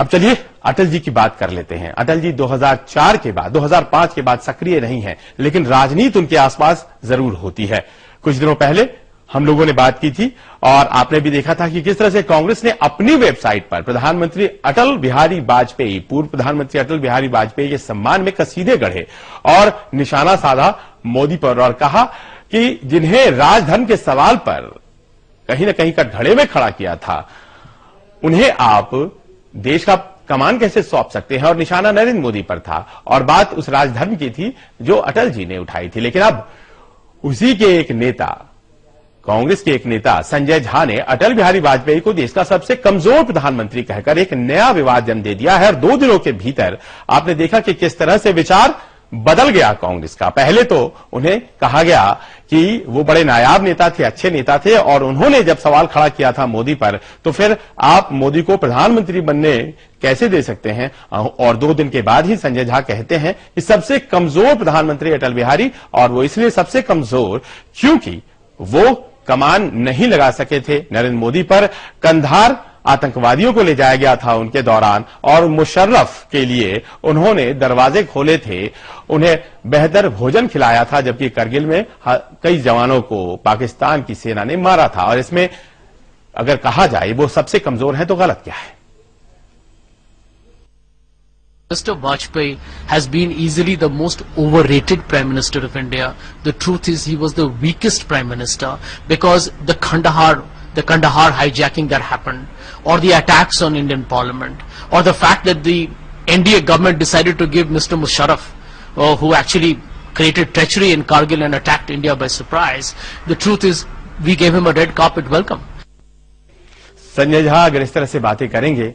अब चलिए अटल जी की बात कर लेते हैं। अटल जी 2004 के बाद 2005 के बाद सक्रिय नहीं हैं, लेकिन राजनीति उनके आसपास जरूर होती है। कुछ दिनों पहले हम लोगों ने बात की थी और आपने भी देखा था कि किस तरह से कांग्रेस ने अपनी वेबसाइट पर प्रधानमंत्री अटल बिहारी वाजपेयी, पूर्व प्रधानमंत्री अटल बिहारी वाजपेयी के सम्मान में कसीदे गढ़े और निशाना साधा मोदी पर और कहा कि जिन्हें राजधर्म के सवाल पर कहीं न कहीं कटघरे में खड़ा किया था, उन्हें आप देश का कमान कैसे सौंप सकते हैं। और निशाना नरेंद्र मोदी पर था और बात उस राजधर्म की थी जो अटल जी ने उठाई थी। लेकिन अब उसी के एक नेता, कांग्रेस के एक नेता संजय झा ने अटल बिहारी वाजपेयी को देश का सबसे कमजोर प्रधानमंत्री कहकर एक नया विवाद जन्म दे दिया है। और 2 दिनों के भीतर आपने देखा कि किस तरह से विचार बदल गया कांग्रेस का। पहले तो उन्हें कहा गया कि वो बड़े नायाब नेता थे, अच्छे नेता थे, और उन्होंने जब सवाल खड़ा किया था मोदी पर, तो फिर आप मोदी को प्रधानमंत्री बनने कैसे दे सकते हैं। और 2 दिन के बाद ही संजय झा कहते हैं कि सबसे कमजोर प्रधानमंत्री अटल बिहारी, और वो इसलिए सबसे कमजोर क्योंकि वो कमान नहीं लगा सके थे नरेंद्र मोदी पर। कंधार आतंकवादियों को ले जाया गया था उनके दौरान और मुशर्रफ के लिए उन्होंने दरवाजे खोले थे, उन्हें बेहतर भोजन खिलाया था, जबकि करगिल में कई जवानों को पाकिस्तान की सेना ने मारा था। और इसमें अगर कहा जाए वो सबसे कमजोर है तो गलत क्या है। Mr. Vajpayee has been easily the most overrated Prime Minister of India. The truth is he was the weakest Prime Minister because the Kandahar hijacking that happened, or the attacks on Indian Parliament, or the fact that the NDA government decided to give Mr. Musharraf, who actually created treachery in Kargil and attacked India by surprise. The truth is we gave him a red carpet welcome. Sanjay Jha अगर इस तरह से बातें करेंगे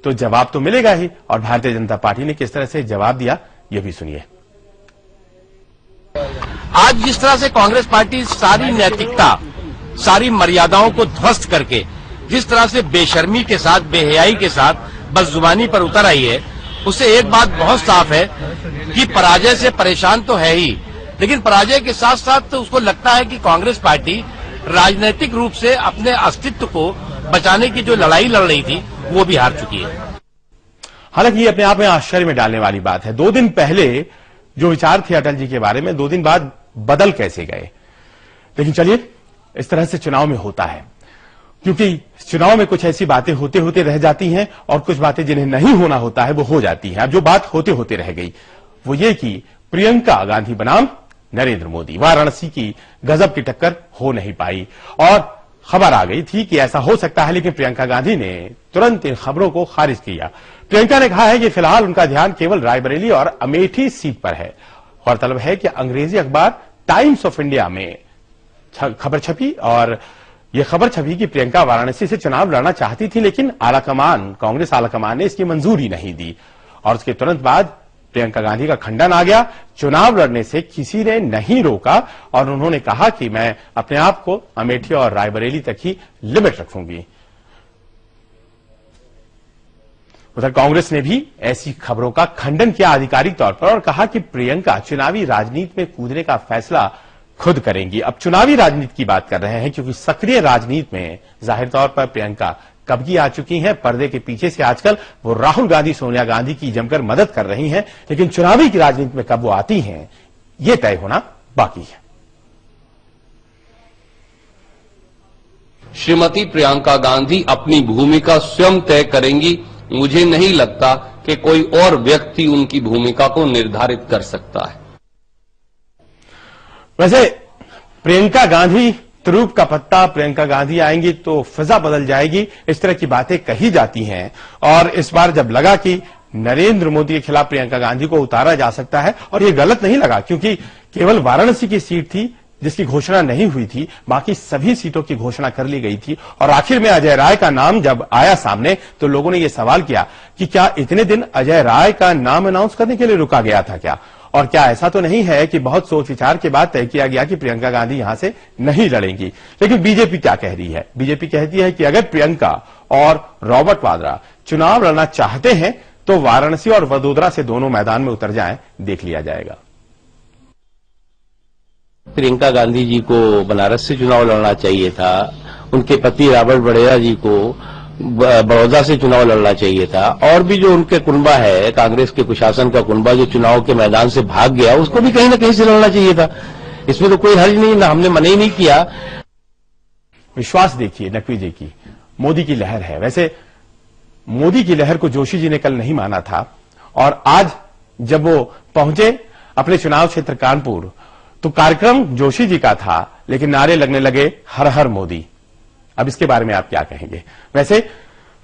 तो जवाब तो मिलेगा ही, और भारतीय जनता पार्टी ने किस तरह से जवाब दिया ये भी सुनिए। आज जिस तरह से कांग्रेस पार्टी सारी नैतिकता, सारी मर्यादाओं को ध्वस्त करके जिस तरह से बेशर्मी के साथ, बेहयाई के साथ बदजुबानी पर उतर आई है, उससे एक बात बहुत साफ है कि पराजय से परेशान तो है ही, लेकिन पराजय के साथ साथ तो उसको लगता है कि कांग्रेस पार्टी राजनीतिक रूप से अपने अस्तित्व को बचाने की जो लड़ाई लड़ रही थी वो भी हार चुकी है। हालांकि ये अपने आप में आश्चर्य में डालने वाली बात है। 2 दिन पहले जो विचार थे अटल जी के बारे में 2 दिन बाद बदल कैसे गए। लेकिन चलिए, इस तरह से चुनाव में होता है, क्योंकि चुनाव में कुछ ऐसी बातें होते होते रह जाती हैं और कुछ बातें जिन्हें नहीं होना होता है वो हो जाती हैं। अब जो बात होते होते रह गई वो ये कि प्रियंका गांधी बनाम नरेंद्र मोदी, वाराणसी की गजब की टक्कर हो नहीं पाई और खबर आ गई थी कि ऐसा हो सकता है, लेकिन प्रियंका गांधी ने तुरंत इन खबरों को खारिज किया। प्रियंका ने कहा है कि फिलहाल उनका ध्यान केवल रायबरेली और अमेठी सीट पर है। गौरतलब है कि अंग्रेजी अखबार टाइम्स ऑफ इंडिया में खबर छपी और यह खबर छपी कि प्रियंका वाराणसी से चुनाव लड़ना चाहती थी, लेकिन आलाकमान, कांग्रेस आलाकमान ने इसकी मंजूरी नहीं दी। और उसके तुरंत बाद प्रियंका गांधी का खंडन आ गया, चुनाव लड़ने से किसी ने नहीं रोका और उन्होंने कहा कि मैं अपने आप को अमेठी और रायबरेली तक ही लिमिट रखूंगी। उधर कांग्रेस ने भी ऐसी खबरों का खंडन किया आधिकारिक तौर पर और कहा कि प्रियंका चुनावी राजनीति में कूदने का फैसला खुद करेंगी। अब चुनावी राजनीति की बात कर रहे हैं क्योंकि सक्रिय राजनीति में जाहिर तौर पर प्रियंका कब की आ चुकी हैं। पर्दे के पीछे से आजकल वो राहुल गांधी, सोनिया गांधी की जमकर मदद कर रही हैं, लेकिन चुनावी की राजनीति में कब वो आती हैं ये तय होना बाकी है। श्रीमती प्रियंका गांधी अपनी भूमिका स्वयं तय करेंगी। मुझे नहीं लगता कि कोई और व्यक्ति उनकी भूमिका को निर्धारित कर सकता है। वैसे प्रियंका गांधी तुरूप का पत्ता, प्रियंका गांधी आएंगी तो फिजा बदल जाएगी, इस तरह की बातें कही जाती हैं। और इस बार जब लगा कि नरेंद्र मोदी के खिलाफ प्रियंका गांधी को उतारा जा सकता है, और ये गलत नहीं लगा क्योंकि केवल वाराणसी की सीट थी जिसकी घोषणा नहीं हुई थी, बाकी सभी सीटों की घोषणा कर ली गई थी। और आखिर में अजय राय का नाम जब आया सामने तो लोगों ने यह सवाल किया कि क्या इतने दिन अजय राय का नाम अनाउंस करने के लिए रुका गया था क्या, और क्या ऐसा तो नहीं है कि बहुत सोच विचार के बाद तय किया गया कि प्रियंका गांधी यहां से नहीं लड़ेंगी। लेकिन बीजेपी क्या कह रही है? बीजेपी कहती है कि अगर प्रियंका और रॉबर्ट वाड्रा चुनाव लड़ना चाहते हैं तो वाराणसी और वडोदरा से दोनों मैदान में उतर जाएं, देख लिया जाएगा। प्रियंका गांधी जी को बनारस से चुनाव लड़ना चाहिए था, उनके पति रॉबर्ट वाड्रा जी को बड़ौदा से चुनाव लड़ना चाहिए था। और भी जो उनके कुनबा है, कांग्रेस के प्रशासन का कुनबा जो चुनाव के मैदान से भाग गया, उसको भी कहीं ना कहीं से लड़ना चाहिए था। इसमें तो कोई हर्ज नहीं, ना हमने मना ही नहीं किया। विश्वास देखिए नकवी जी की, मोदी की लहर है। वैसे मोदी की लहर को जोशी जी ने कल नहीं माना था, और आज जब वो पहुंचे अपने चुनाव क्षेत्र कानपुर, तो कार्यक्रम जोशी जी का था, लेकिन नारे लगने लगे हर हर मोदी। अब इसके बारे में आप क्या कहेंगे? वैसे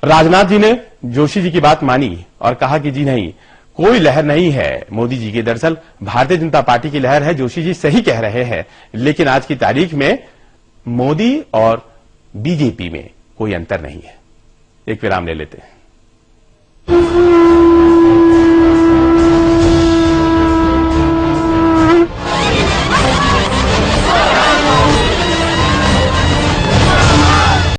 राजनाथ जी ने जोशी जी की बात मानी और कहा कि जी नहीं, कोई लहर नहीं है मोदी जी की, दरअसल भारतीय जनता पार्टी की लहर है। जोशी जी सही कह रहे हैं, लेकिन आज की तारीख में मोदी और बीजेपी में कोई अंतर नहीं है। एक विराम ले लेते हैं।